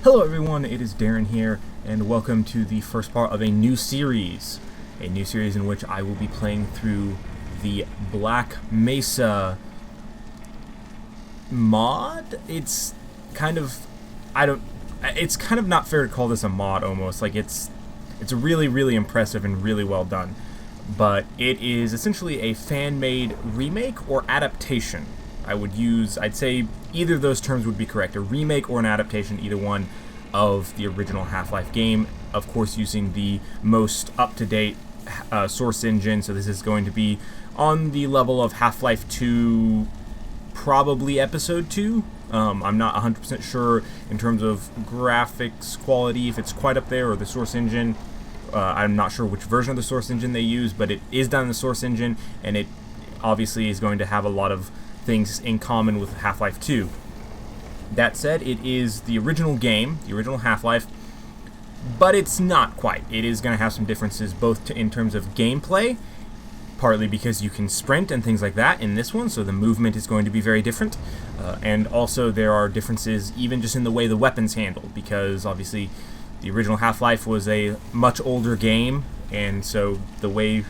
Hello everyone, it is Darren here, and welcome to the first part of a new series. A new series in which I will be playing through the Black Mesa mod. It's kind of, it's kind of not fair to call this a mod almost. Like it's really impressive and really well done. But it is essentially a fan-made remake or adaptation. I'd say either of those terms would be correct. A remake or an adaptation, either one, of the original Half-Life game. Of course, using the most up-to-date source engine. So this is going to be on the level of Half-Life 2, probably Episode 2. I'm not 100% sure in terms of graphics quality, if it's quite up there, or the source engine. I'm not sure which version of the source engine they use, but it is done in the source engine, and it obviously is going to have a lot of things in common with Half-Life 2. That said, it is the original game, the original Half-Life, but it's not quite. It is going to have some differences both in terms of gameplay, partly because you can sprint and things like that in this one, so the movement is going to be very different, and also there are differences even just in the way the weapons handle, because obviously the original Half-Life was a much older game, and so the way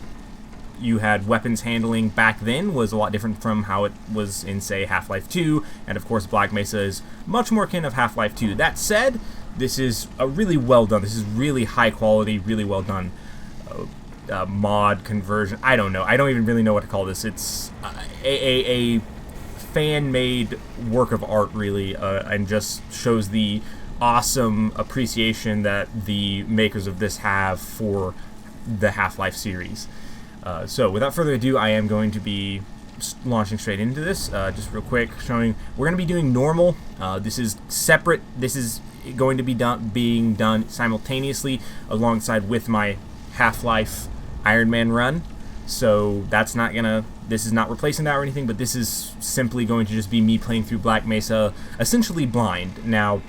you had weapons handling back then was a lot different from how it was in, say, Half-Life 2, and of course Black Mesa is much more akin of Half-Life 2. That said, this is a really well done, this is really high quality, really well done mod conversion. I don't know, I don't even really know what to call this. It's a fan-made work of art, really, and just shows the awesome appreciation that the makers of this have for the Half-Life series. So without further ado, I am going to be launching straight into this. Just real quick, showing we're going to be doing normal. This is separate. This is going to be being done simultaneously alongside with my Half-Life Iron Man run. So that's not gonna. This is not replacing that or anything, but this is simply going to just be me playing through Black Mesa, essentially blind. Now,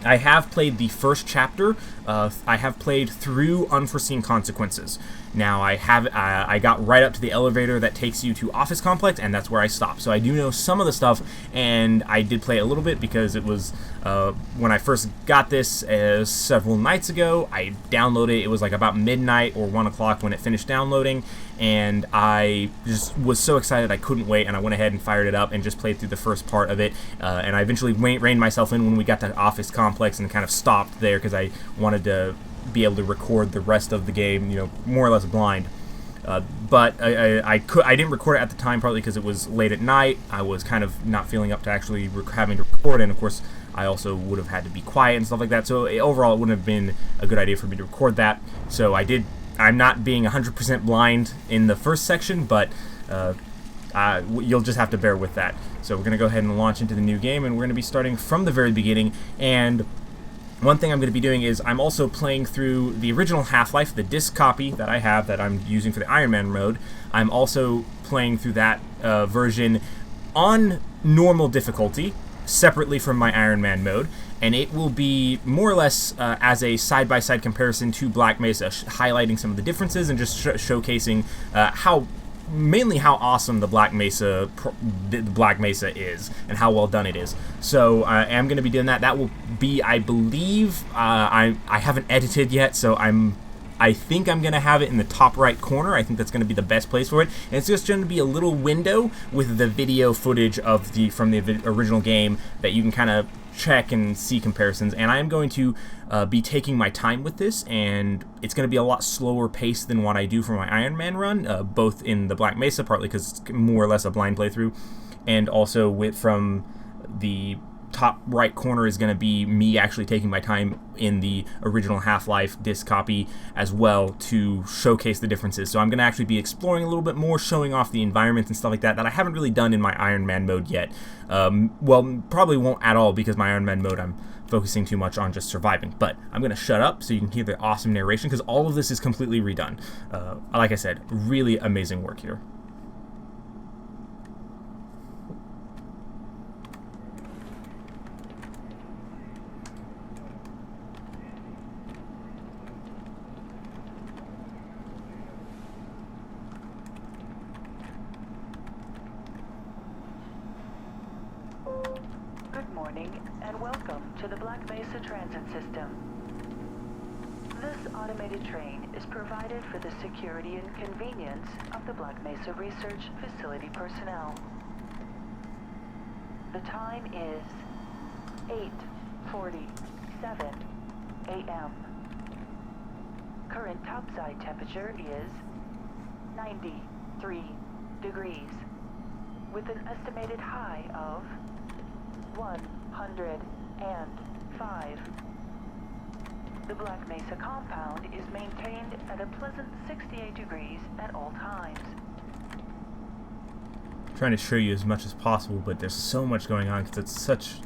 I have played the first chapter. I have played through Unforeseen Consequences. Now, I got right up to the elevator that takes you to Office Complex, and that's where I stopped. So I do know some of the stuff, and I did play a little bit because it was when I first got this several nights ago. I downloaded it. It was like about midnight or 1 o'clock when it finished downloading, and I just was so excited I couldn't wait, and I went ahead and fired it up and just played through the first part of it. And I eventually reined myself in when we got to Office Complex and kind of stopped there because I wanted to be able to record the rest of the game, more or less blind. But I didn't record it at the time, partly because it was late at night. I was kind of not feeling up to actually having to record, and of course I also would have had to be quiet and stuff like that. So overall, it wouldn't have been a good idea for me to record that. So I did. I'm not being 100% blind in the first section, but you'll just have to bear with that. So we're going to go ahead and launch into the new game, and we're going to be starting from the very beginning. And one thing I'm going to be doing is I'm also playing through the original Half-Life, the disc copy that I have that I'm using for the Iron Man mode. I'm also playing through that version on normal difficulty, separately from my Iron Man mode, and it will be more or less as a side-by-side comparison to Black Mesa, highlighting some of the differences and just showcasing mainly how awesome the Black Mesa is and how well done it is. So I am going to be doing that. That will be, I believe, I haven't edited yet, so I think I'm going to have it in the top right corner. I think that's going to be the best place for it. And it's just going to be a little window with the video footage of from the original game that you can kind of check and see comparisons. And I am going to be taking my time with this, and it's going to be a lot slower pace than what I do for my Iron Man run, both in the Black Mesa, partly because it's more or less a blind playthrough, and also from the top right corner is going to be me actually taking my time in the original Half-Life disc copy as well to showcase the differences. So I'm going to actually be exploring a little bit more, showing off the environments and stuff like that I haven't really done in my Iron Man mode yet. Well, probably won't at all, because my Iron Man mode I'm focusing too much on just surviving. But I'm going to shut up so you can hear the awesome narration, because all of this is completely redone. Like I said, really amazing work here. Good morning, and welcome to the Black Mesa Transit System. This automated train is provided for the security and convenience of the Black Mesa Research Facility personnel. The time is 8:47 a.m. Current topside temperature is 93 degrees, with an estimated high of 105. The Black Mesa compound is maintained at a pleasant 68 degrees at all times. Trying to show you as much as possible, but there's so much going on because it's such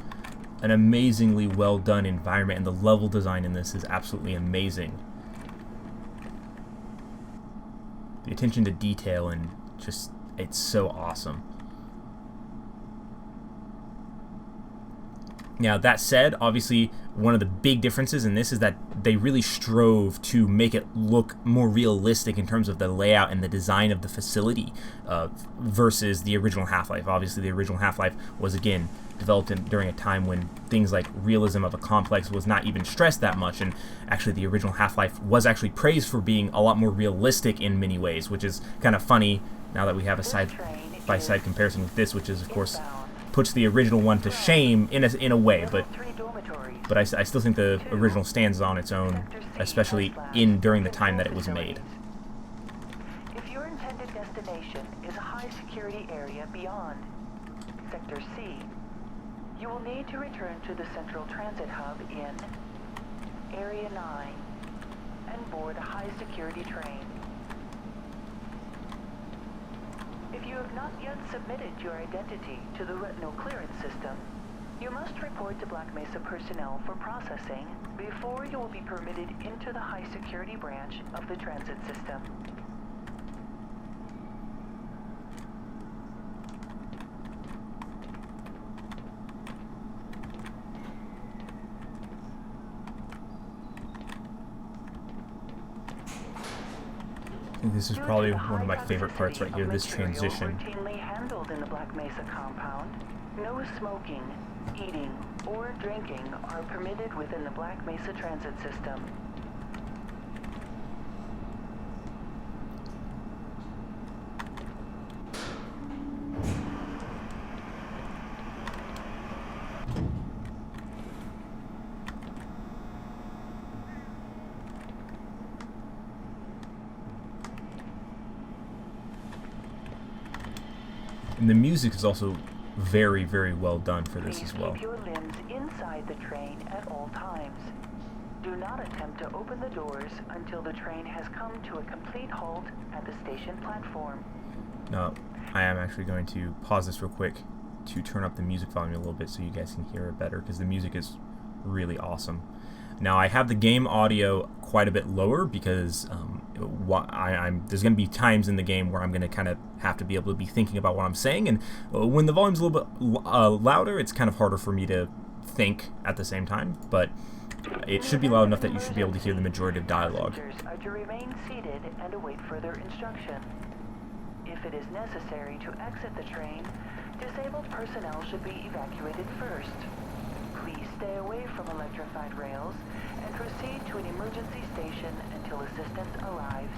an amazingly well done environment, and the level design in this is absolutely amazing. The attention to detail, and just, it's so awesome. Now, that said, obviously, one of the big differences in this is that they really strove to make it look more realistic in terms of the layout and the design of the facility versus the original Half-Life. Obviously, the original Half-Life was, again, developed during a time when things like realism of a complex was not even stressed that much, and actually the original Half-Life was actually praised for being a lot more realistic in many ways, which is kind of funny now that we have a side-by-side comparison with this, which is, of course, puts the original one to shame in a way, but I still think the original stands on its own, especially during the time that it was made. If your intended destination is a high security area beyond Sector C, you will need to return to the Central Transit Hub in Area 9 and board a high security train. If you have not yet submitted your identity to the retinal clearance system, you must report to Black Mesa personnel for processing before you will be permitted into the high security branch of the transit system. I think this is probably one of my favorite parts right here, this transition. Routinely handled in the Black Mesa compound, no smoking, eating, or drinking are permitted within the Black Mesa transit system. And the music is also very, very well done for this as well. Keep your limbs inside the train at all times. Do not attempt to open the doors until the train has come to a complete halt at the station platform. Now, I am actually going to pause this real quick to turn up the music volume a little bit so you guys can hear it better, because the music is really awesome. Now, I have the game audio quite a bit lower because there's going to be times in the game where I'm going to kind of have to be able to be thinking about what I'm saying, and when the volume's a little bit louder, it's kind of harder for me to think at the same time, but it should be loud enough that you should be able to hear the majority of dialogue. Passengers are to remain seated and await further instruction. If it is necessary to exit the train, disabled personnel should be evacuated first. Please stay away from electrified rails and proceed to an emergency station until assistance arrives.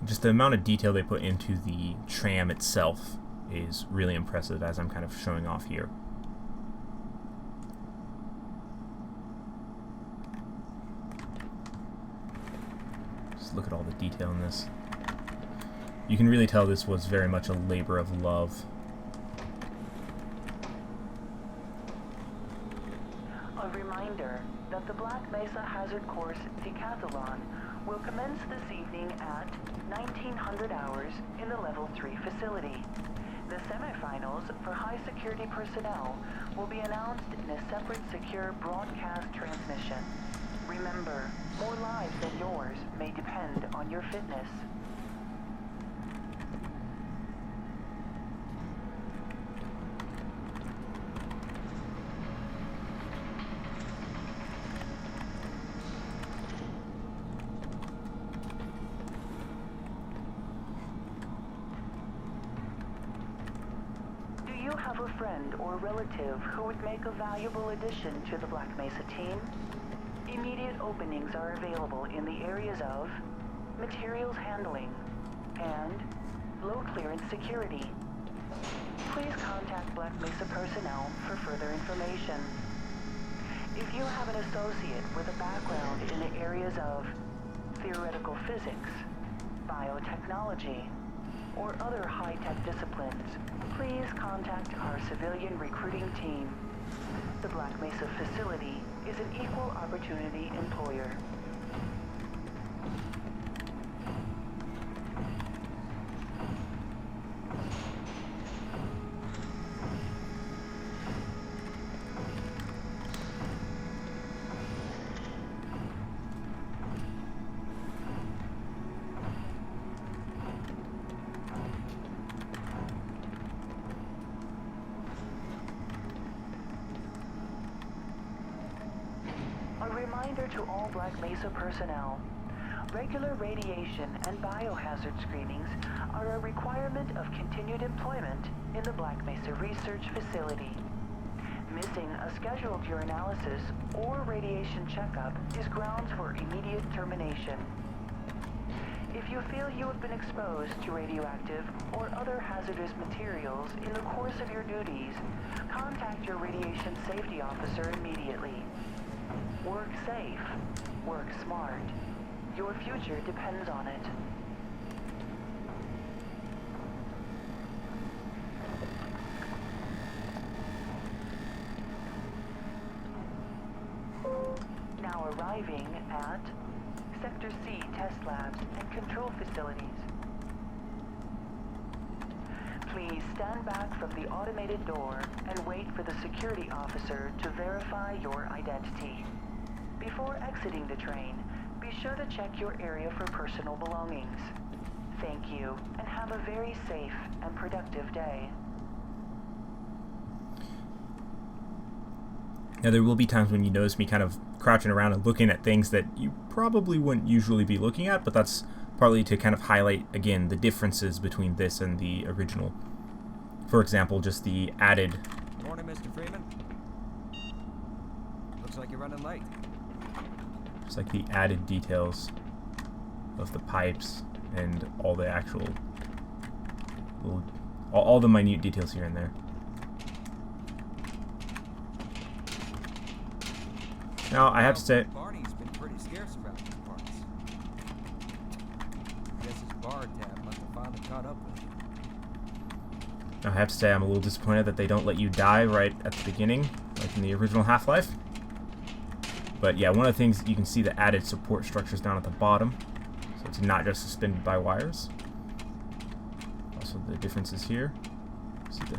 Just the amount of detail they put into the tram itself is really impressive, as I'm kind of showing off here. Let's look at all the detail in this. You can really tell this was very much a labor of love. A reminder that the Black Mesa Hazard Course Decathlon will commence this evening at 1900 hours in the Level 3 facility. The semifinals for high-security personnel will be announced in a separate secure broadcast transmission. Remember, more lives than yours may depend on your fitness. Do you have a friend or relative who would make a valuable addition to the Black Mesa team? Immediate openings are available in the areas of materials handling and low clearance security. Please contact Black Mesa personnel for further information. If you have an associate with a background in the areas of theoretical physics, biotechnology, or other high-tech disciplines, please contact our civilian recruiting team. The Black Mesa facility is an equal opportunity employer. A reminder to all Black Mesa personnel. Regular radiation and biohazard screenings are a requirement of continued employment in the Black Mesa Research Facility. Missing a scheduled urinalysis or radiation checkup is grounds for immediate termination. If you feel you have been exposed to radioactive or other hazardous materials in the course of your duties, contact your radiation safety officer immediately. Work safe. Work smart. Your future depends on it. Now arriving at Sector C test labs and control facilities. Please stand back from the automated door and wait for the security officer to verify your identity. Before exiting the train, be sure to check your area for personal belongings. Thank you, and have a very safe and productive day. Now, there will be times when you notice me kind of crouching around and looking at things that you probably wouldn't usually be looking at, but that's partly to kind of highlight, again, the differences between this and the original. For example, just the added... Morning, Mr. Freeman. Looks like you're running late. Just like the added details of the pipes and all the actual... all the minute details here and there. Now, I have to say... Barney's been pretty scarce around these parts. Guess his bar tab must have finally caught up with him. Now, I have to say I'm a little disappointed that they don't let you die right at the beginning, like in the original Half-Life. But yeah, one of the things, you can see the added support structures down at the bottom. So it's not just suspended by wires. Also the differences here. See the...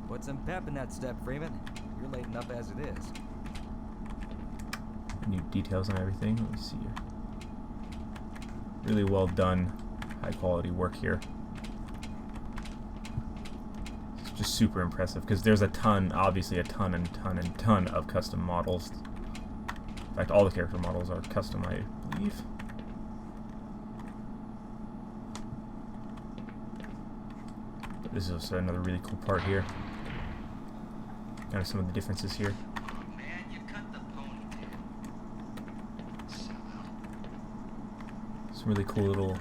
Put some pep in that step, Freeman. You're late enough as it is. New details on everything. Let me see here. Really well done, high quality work here. It's just super impressive because there's a ton, obviously a ton and ton and ton of custom models. In fact, all the character models are custom, I believe. But this is also another really cool part here. Kind of some of the differences here. Some really cool little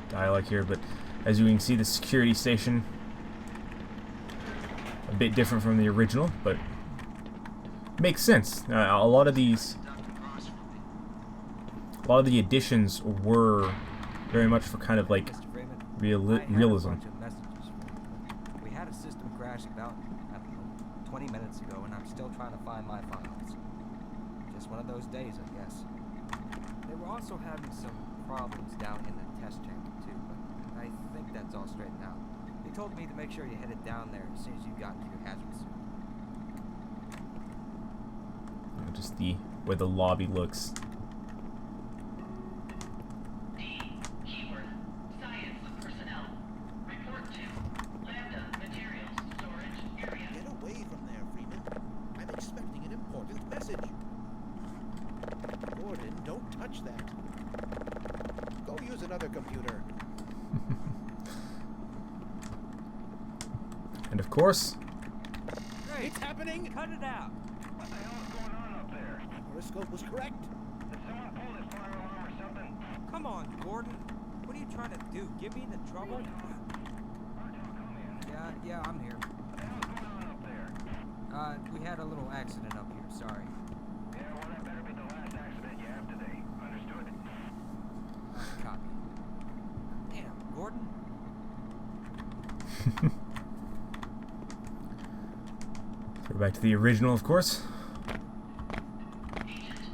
dialogue here, but as you can see, the security station a bit different from the original, but makes sense. A lot of these lot of the additions were very much for kind of like Mr. Freeman, realism. I had a bunch of messages from you, but we had a system crash about, I don't know, 20 minutes ago, and I'm still trying to find my files. Just one of those days, I guess. They were also having some problems down in the test chamber, too, but I think that's all straightened out. They told me to make sure you headed down there as soon as you got into your hazard suit. You know, just the way the lobby looks. Get away from there, Freeman. I'm expecting an important message. Gordon, don't touch that. Go use another computer. And of course, Hey, It's happening! cut it out! What the hell is going on up there? Horoscope was correct. Did someone pull this fire alarm or something? Come on, Gordon. What are you trying to do? Get me into trouble? Artyom, come in. Yeah, I'm here. What the hell is going on up there? We had a little accident up here, sorry. Yeah, well, that better be the last accident you have today. Understood? Copy. Damn, Gordon. we're back to the original, of course.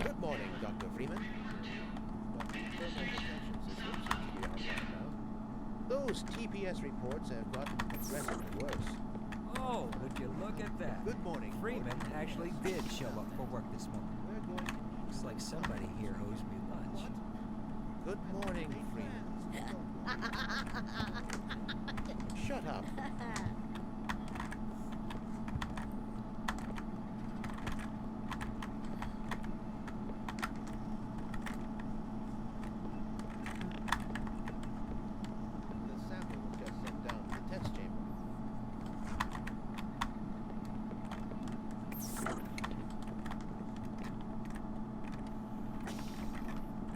Good morning, Dr. Freeman. Those TPS reports have gotten progressively worse. Oh, would you look at that? Good morning, Freeman Gordon. actually did show up for work this morning. We're going to... Looks like somebody here owes me lunch. Good morning, Freeman. Shut up. The sample was just sent down to the test chamber.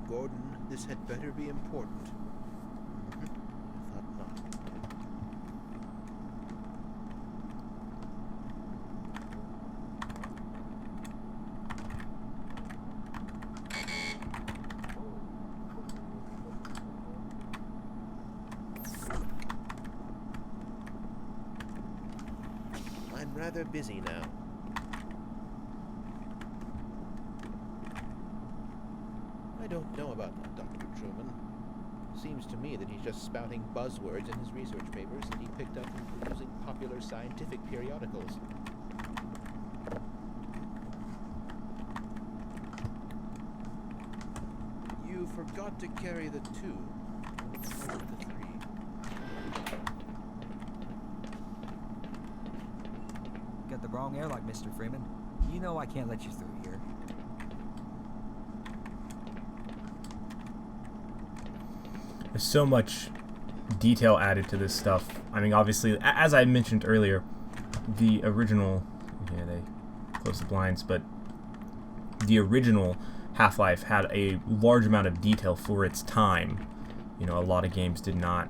Gordon, this had better be important. Thought not. I'm rather busy now. I don't know about that, Dr. Truman. Seems to me that he's just spouting buzzwords in his research papers that he picked up from perusing popular scientific periodicals. You forgot to carry the 2. Where's the 3? Got the wrong airlock, Mr. Freeman. You know I can't let you through here. There's so much detail added to this stuff. I mean, obviously, as I mentioned earlier, the original... Yeah, they closed the blinds, but the original Half-Life had a large amount of detail for its time. You know, a lot of games did not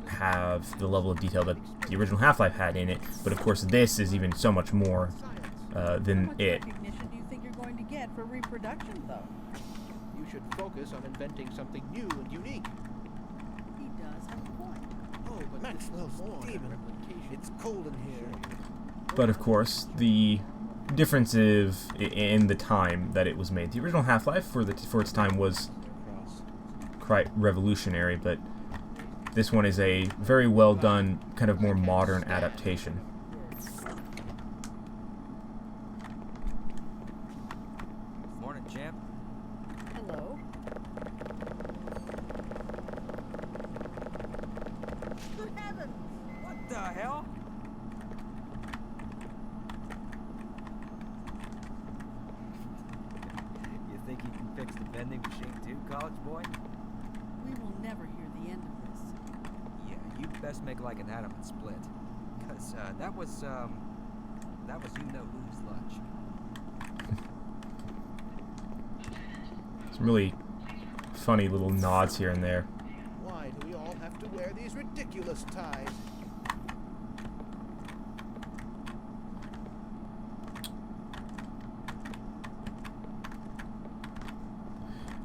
have the level of detail that the original Half-Life had in it, but of course this is even so much more than How much it. recognition do you think you're going to get for reproduction, though? You should focus on inventing something new and unique. He does have a point. Oh, but Maxwell's demon. It's cold in here. But of course, the difference in the time that it was made. The original Half-Life for its time was quite revolutionary, but this one is a very well done, kind of more modern adaptation. Morning, champ. Hello? Good heavens! What the hell? You think you can fix the vending machine too, college boy? We will never hear the end of this. Yeah, you'd best make like an atom and split. Cause that was you know whose lunch. Some really funny little nods here and there. Why do we all have to wear these ridiculous ties?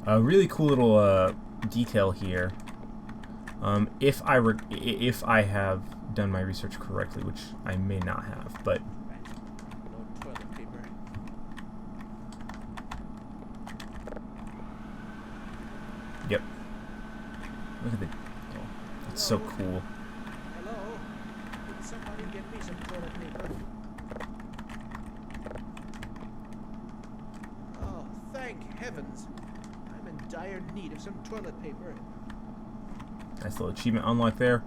A really cool little detail here. If I have done my research correctly, which I may not have, but No toilet paper. yep. Look at the. Oh, it's so cool. Hello? Can somebody get me some toilet paper? Oh, thank heavens. I'm in dire need of some toilet paper. Nice little achievement unlocked there.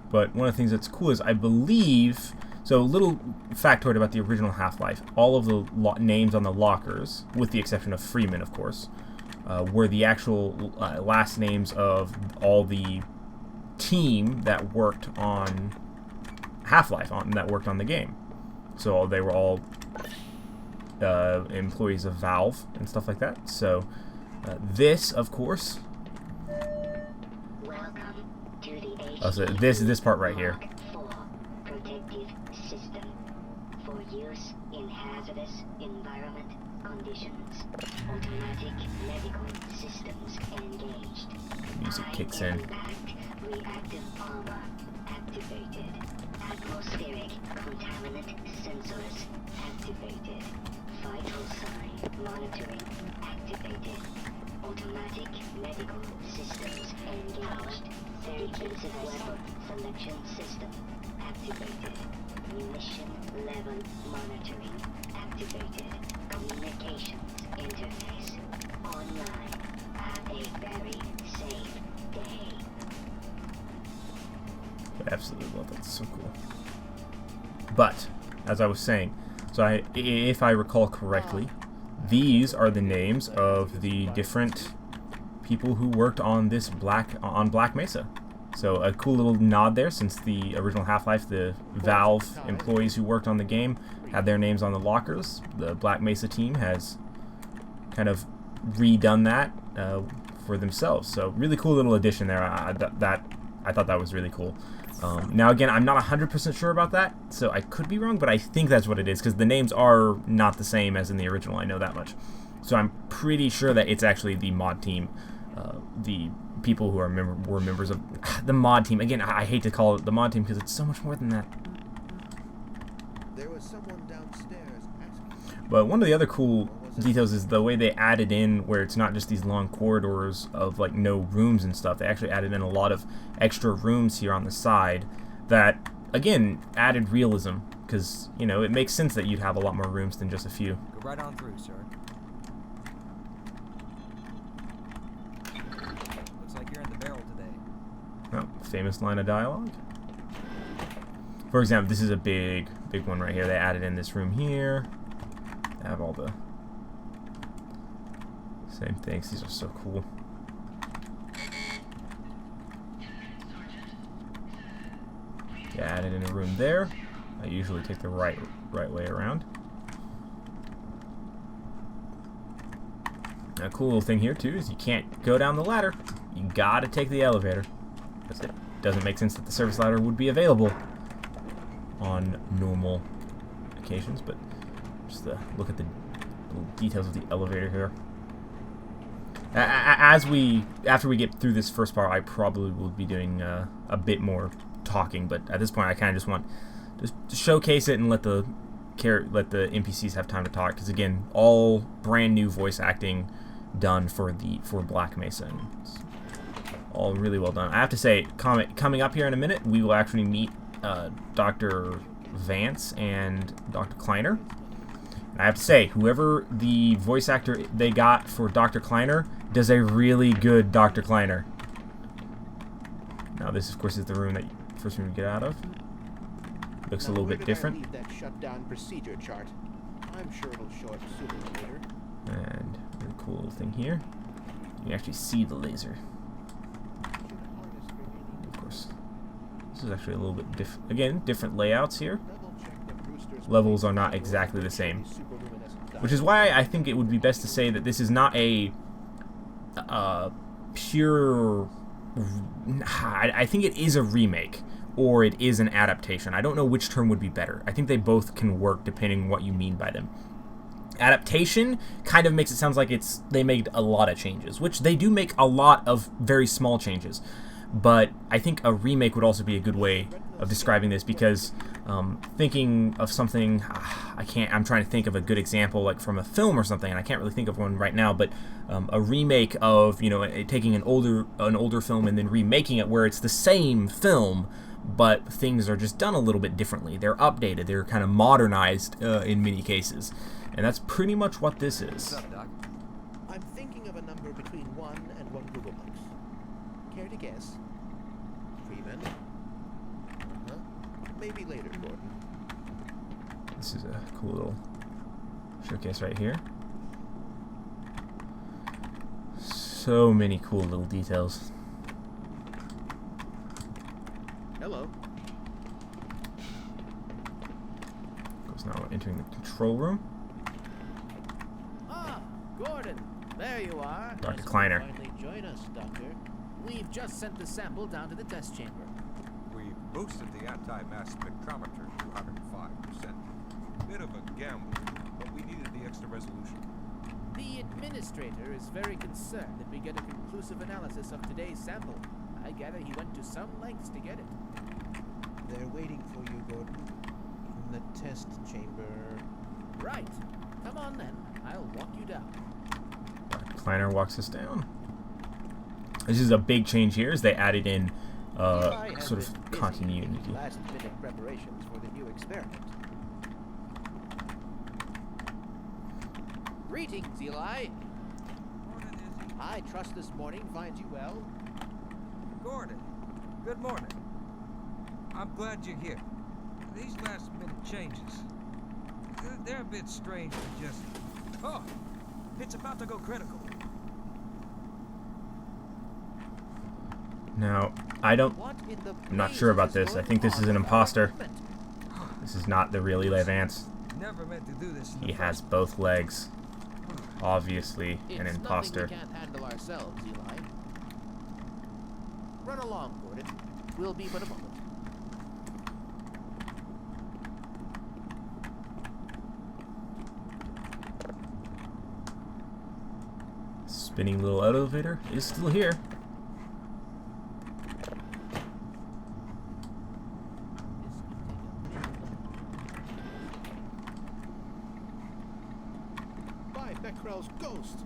But one of the things that's cool is I believe. So, little factoid about the original Half-Life. All of the names on the lockers, with the exception of Freeman, of course, were the actual last names of all the team that worked on Half-Life, that worked on the game. So they were all employees of Valve and stuff like that. So this, of course, so this part right here. Protective system for use in hazardous environment conditions. Automatic medical systems engaged. Music kicks in. Impact reactive armor activated. Atmospheric contaminant sensors activated. Vital sign monitoring activated. Automatic medical systems engaged. Defensive weapon selection system activated. Munition level monitoring activated. Communications interface online. Have a very safe day. I absolutely love that. It's so cool. But as I was saying, so if I recall correctly, these are the names of the different people who worked on this Black Mesa. So a cool little nod there, since the original Half-Life, the Valve employees who worked on the game had their names on the lockers. The Black Mesa team has kind of redone that for themselves. So really cool little addition there. I thought that was really cool. Now again, I'm not 100% sure about that, so I could be wrong, but I think that's what it is, because the names are not the same as in the original, I know that much. So I'm pretty sure that it's actually the mod team, the people who were members of the mod team. Again, I hate to call it the mod team because it's so much more than that. There was someone downstairs asking. But one of the other cool details is the way they added in where it's not just these long corridors of like no rooms and stuff. They actually added in a lot of extra rooms here on the side that, again, added realism, because, you know, it makes sense that you'd have a lot more rooms than just a few. Go right on through, sir. Looks like you're in the barrel today. Oh, famous line of dialogue. For example, this is a big one right here. They added in this room here. They have all the same things. These are so cool. Yeah, added in a room there. I usually take the right way around. A cool little thing here too is you can't go down the ladder. You gotta take the elevator, because it doesn't make sense that the service ladder would be available on normal occasions. But just look at the little details of the elevator here. After we get through this first part, I probably will be doing a bit more talking. But at this point, I kind of just want to showcase it and let the NPCs have time to talk. Because again, all brand new voice acting done for Black Mesa. And it's all really well done. I have to say, coming up here in a minute, we will actually meet Dr. Vance and Dr. Kleiner. And I have to say, whoever the voice actor they got for Dr. Kleiner does a really good Dr. Kleiner. Now this, of course, is the first room you get out of. Looks a little bit different. Leave that shutdown procedure chart. I'm sure it'll show up sooner or later. And a cool little thing here. You can actually see the laser. Of course, this is actually a little bit different layouts here. Levels are not exactly the same, which is why I think it would be best to say that this is not a pure. I think it is a remake, or it is an adaptation. I don't know which term would be better. I think they both can work depending on what you mean by them. Adaptation kind of makes it sound like they made a lot of changes, which they do make a lot of very small changes. But I think a remake would also be a good way of describing this, because thinking of something, I'm trying to think of a good example, like from a film or something, and I can't really think of one right now, but a remake of, taking an older film and then remaking it where it's the same film, but things are just done a little bit differently. They're updated, they're kind of modernized in many cases. And that's pretty much what this is. What's up, Doc? I'm thinking of a number between 1 and 1 Google bucks. Care to guess? Freeman? Uh-huh. Maybe later, Gordon. This is a cool little showcase right here. So many cool little details. Hello. Of course, now we're entering the control room. Ah, Gordon, there you are. Dr. Kleiner. Finally join us, Doctor. We've just sent the sample down to the test chamber. We boosted the anti-mass spectrometer to 105%. Bit of a gamble, but we needed the extra resolution. The administrator is very concerned that we get a conclusive analysis of today's sample. I gather he went to some lengths to get it. They're waiting for you, Gordon. In the test chamber. Right. Come on then. I'll walk you down. Dr. Kleiner walks us down. This is a big change here, as they added in Eli has sort been of busy continuity. making last-minute preparations for the new experiment. Greetings, Eli. Morning, Izzy. I trust this morning finds you well. Gordon, good morning. I'm glad you're here. These last-minute changes, they're a bit strange to just... Oh, it's about to go critical. Now, What in the I'm not blazes sure about is this. I going think this on is an with our imposter. equipment? This is not the real Eli Vance. Never meant to do this in the He has first- both legs. Obviously, an It's imposter. nothing we can't handle ourselves, Eli. Run along, Gordon. We'll be but a moment. Spinning little elevator is still here. By Becquerel's ghost!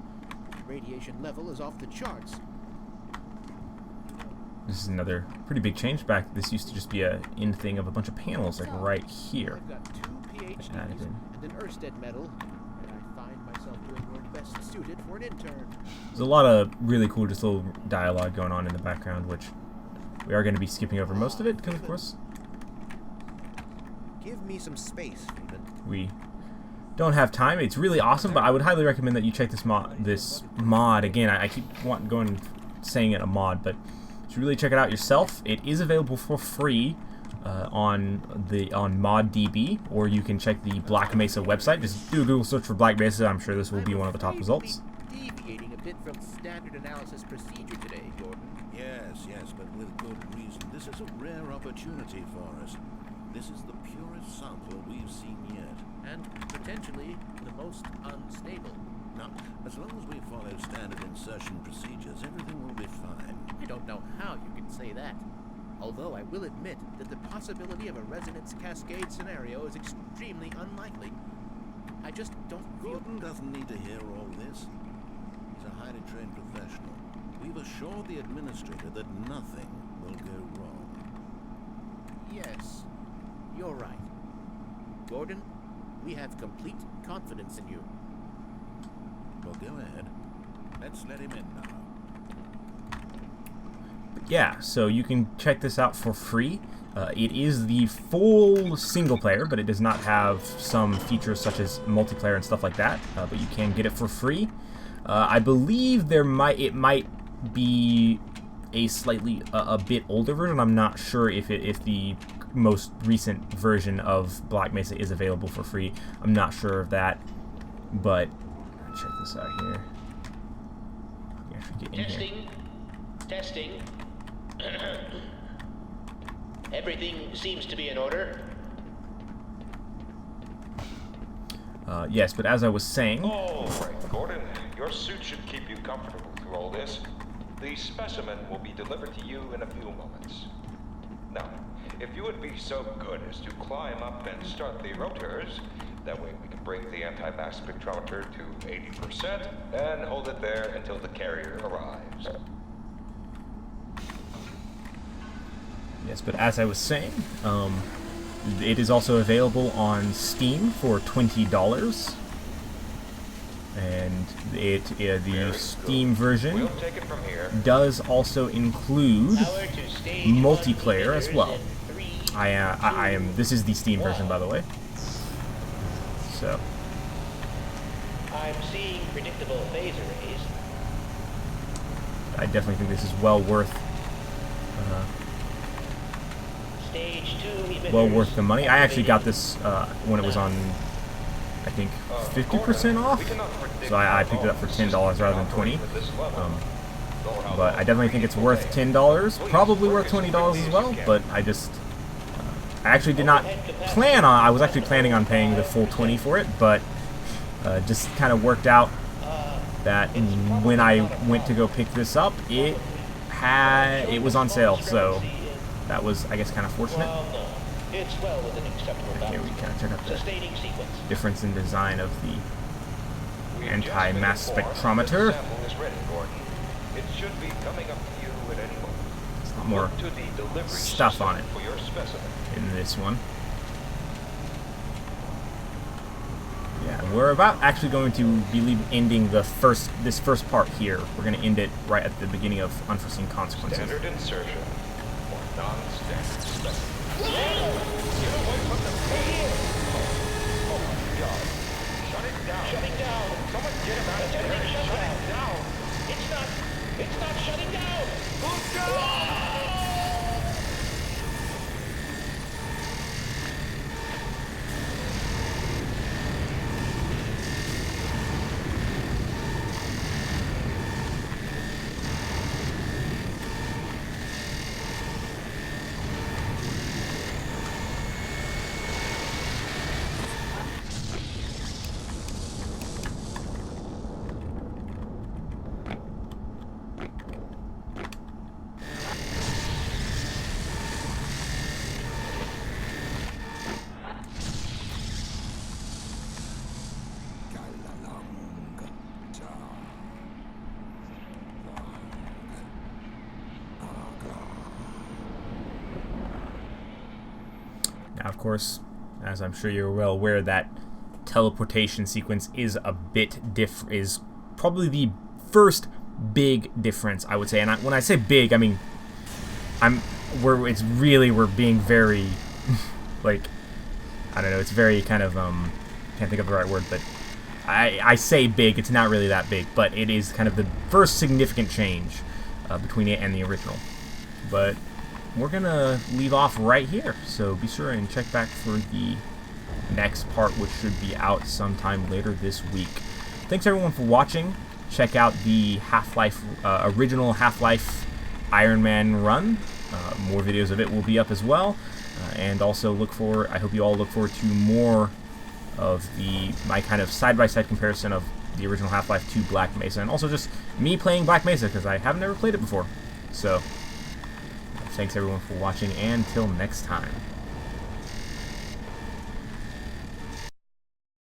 Radiation level is off the charts. This is another pretty big change back. This used to just be a in thing of a bunch of panels, like right here. I've got 2 PhDs Added in. and an Ørsted medal, and I find myself doing work best suited for an intern. There's a lot of really cool just little dialogue going on in the background, which we are going to be skipping over most of it, because of course Give me some space, Freeman. we don't have time. It's really awesome, but I would highly recommend that you check this mod again. I keep saying it a mod, but you should really check it out yourself. It is available for free on ModDB, or you can check the Black Mesa website. Just do a Google search for Black Mesa. I'm sure this will be one of the top results. We'll be deviating a bit from standard analysis procedure today, Gordon. Yes, but with good reason. This is a rare opportunity for us. This is the purest sample we've seen yet. And potentially the most unstable. Now, as long as we follow standard insertion procedures, everything will be fine. I don't know how you can say that. Although I will admit that the possibility of a resonance cascade scenario is extremely unlikely. I just don't feel... Gordon doesn't need to hear all this. He's a highly trained professional. We've assured the administrator that nothing will go wrong. Yes, you're right. Gordon, we have complete confidence in you. Well, go ahead. Let's let him in now. Yeah, so you can check this out for free. It is the full single player, but it does not have some features such as multiplayer and stuff like that. But you can get it for free. I believe it might be a slightly a bit older version. I'm not sure if the most recent version of Black Mesa is available for free. I'm not sure of that, but check this out here. You actually get in here. Testing. Everything seems to be in order. Yes, but as I was saying... All right, Gordon. Your suit should keep you comfortable through all this. The specimen will be delivered to you in a few moments. Now, if you would be so good as to climb up and start the rotors, that way we can bring the anti-mass spectrometer to 80% and hold it there until the carrier arrives. Yes, but as I was saying, it is also available on Steam for $20. And the Steam version We'll take it from here. does also include multiplayer as well. This is the Steam version, by the way. So I'm seeing predictable phase arrays. I definitely think this is well worth Stage 2 emitters. well worth the money. I actually got this when it was on, I think, 50% off. So I picked it up for $10 rather than $20. But I definitely think it's worth $10. Probably worth $20 as well. But I just, I actually did not plan on. I was actually planning on paying the full $20 for it, but just kind of worked out that when I went to go pick this up, it was on sale. So that was, I guess, kind of fortunate. It's well within acceptable bounds. Here we kind of check out the Sustaining sequence. difference in design of the anti-mass spectrometer. It should be coming up to you at any moment. There's a lot more Look to the delivery stuff system on it for your specimen. in this one. Yeah, we're about actually going to be ending this first part here. We're going to end it right at the beginning of Unforeseen Consequences. Standard insertion or non-standard specimen. Get away from the page! Oh my God! Shut it down! Shutting down! Someone get him out of there! Shut it down! It's not shutting down! Look out! Now, of course, as I'm sure you're well aware, that teleportation sequence is a bit is probably the first big difference, I would say. And when I say big, I mean we're being very like, I don't know, it's very kind of can't think of the right word, but I say big, it's not really that big, but it is kind of the first significant change between it and the original. But we're gonna leave off right here, so be sure and check back for the next part, which should be out sometime later this week. Thanks everyone for watching. Check out the Half-Life original Half-Life Iron Man run. More videos of it will be up as well, and also I hope you all look forward to more of my kind of side-by-side comparison of the original Half-Life to Black Mesa, and also just me playing Black Mesa, because I have never played it before. So thanks everyone for watching, and until next time.